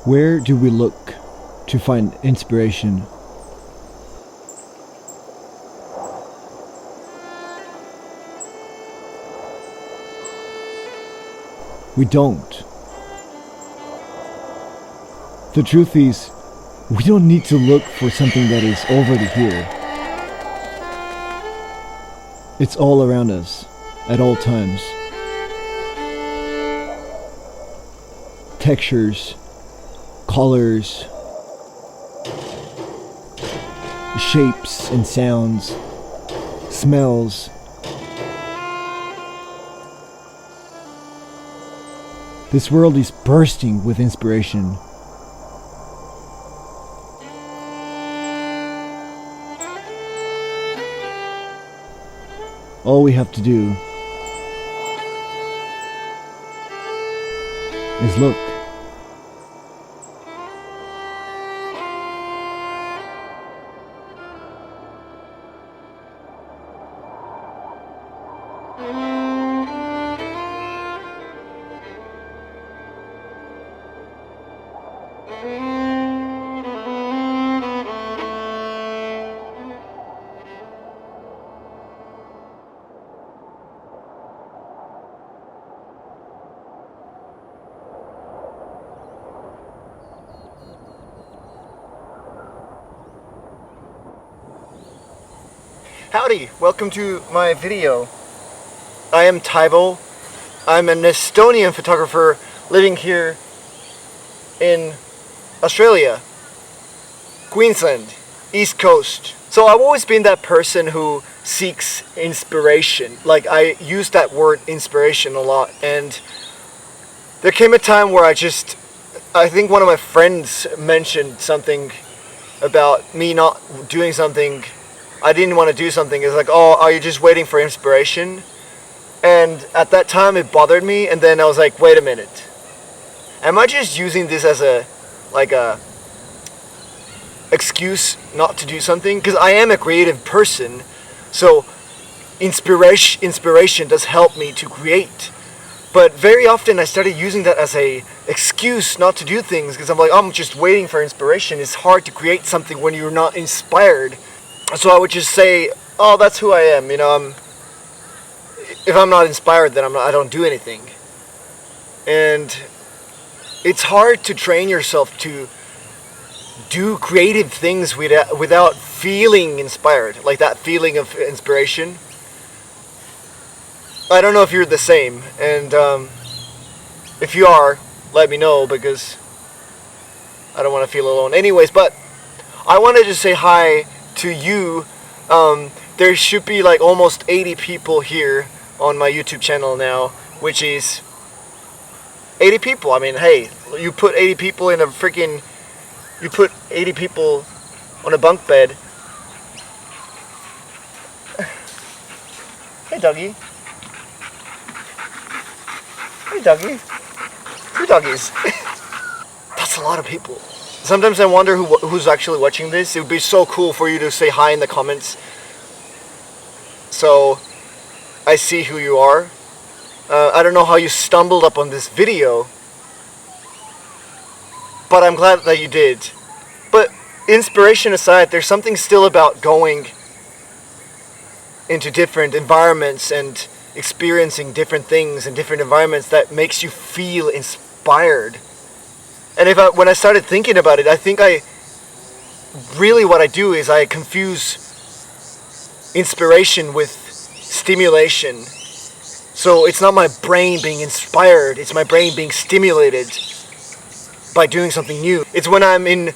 Where do we look to find inspiration? We don't. The truth is, we don't need to look for something that is already here. It's all around us, at all times. Textures, colors, shapes and sounds, smells. This world is bursting with inspiration. All we have to do is look. Howdy, welcome to my video. I am Taivo. I'm an Estonian photographer living here in Australia, Queensland, East Coast. So I've always been that person who seeks inspiration. Like, I use that word inspiration a lot, and there came a time where I think one of my friends mentioned something about me not doing something. I didn't want to do something. It's like, oh, are you just waiting for inspiration? And at that time it bothered me, and then I was like, wait a minute. Am I just using this as a excuse not to do something? Because I am a creative person, so inspiration does help me to create. But very often I started using that as a excuse not to do things, because I'm like, I'm just waiting for inspiration. It's hard to create something when you're not inspired. So I would just say, oh, that's who I am. You know, if I'm not inspired, then I don't do anything. And it's hard to train yourself to do creative things without feeling inspired, like that feeling of inspiration. I don't know if you're the same, and if you are, let me know, because I don't want to feel alone. Anyways, but I wanted to say hi to you. There should be like almost 80 people here on my YouTube channel now, which is 80 people. I mean, hey, you put 80 people in you put 80 people on a bunk bed. Hey, doggy. Hey, doggy. 2 doggies. That's a lot of people. Sometimes I wonder who's actually watching this. It would be so cool for you to say hi in the comments, so I see who you are. I don't know how you stumbled upon this video, but I'm glad that you did. But inspiration aside, there's something still about going into different environments and experiencing different things in different environments that makes you feel inspired. And when I started thinking about it, I think what I do is I confuse inspiration with stimulation. So it's not my brain being inspired, it's my brain being stimulated by doing something new. It's when I'm in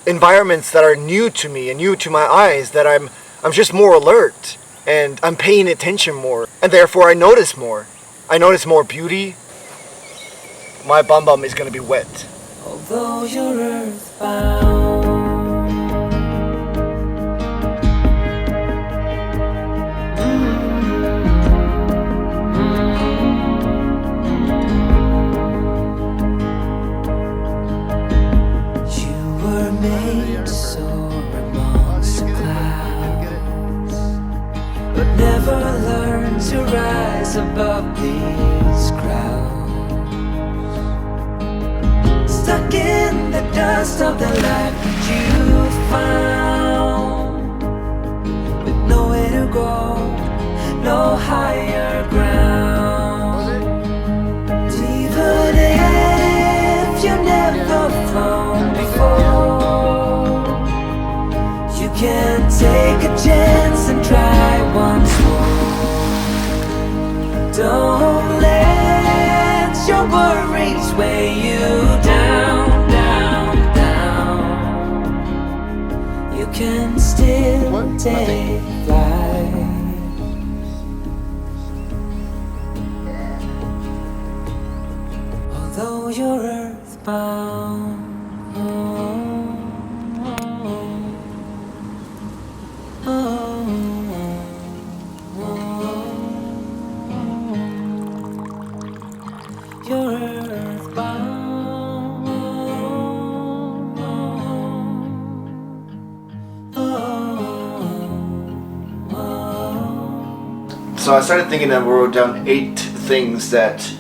environments that are new to me and new to my eyes that I'm just more alert, and I'm paying attention more, and therefore I notice more. I notice more beauty. My bum is gonna be wet. Although you're earthbound, you were made to soar amongst the clouds, but never learn to rise above these crowds. stuck in the dust of the life that you found, with nowhere to go, no higher ground. Even if you never flown before, you can take a chance and try once more. Don't let your worries weigh you down, down, down. You can still take flight. Although you're earthbound, you're earthbound. So I started thinking and wrote down 8 things that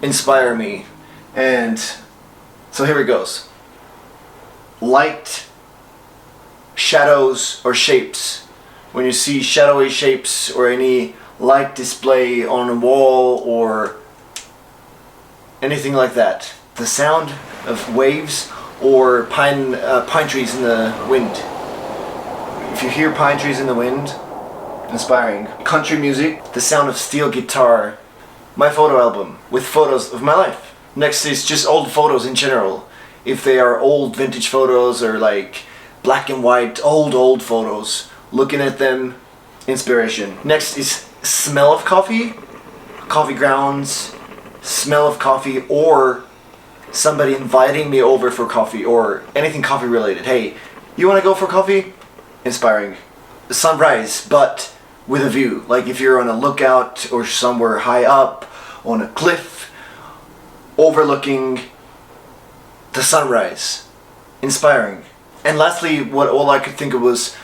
inspire me, and so here it goes. Light, shadows or shapes. When you see shadowy shapes or any light display on a wall or anything like that. The sound of waves or pine trees in the wind. If you hear pine trees in the wind, inspiring. Country music, the sound of steel guitar. My photo album with photos of my life. Next is just old photos in general. If they are old vintage photos or like black and white old photos, looking at them, inspiration. Next is smell of coffee, coffee grounds, smell of coffee, or somebody inviting me over for coffee or anything coffee related. Hey, you want to go for coffee? Inspiring. The sunrise, but with a view. Like if you're on a lookout or somewhere high up on a cliff overlooking the sunrise. Inspiring. And lastly, what all I could think of was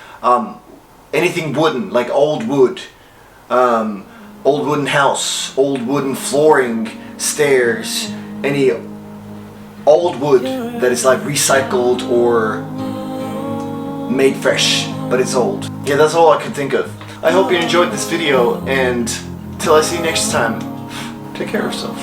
anything wooden, like old wood. Old wooden house, old wooden flooring, stairs, any old wood that is like recycled or made fresh, but it's old. Yeah, that's all I could think of. I hope you enjoyed this video, and till I see you next time, take care of yourself.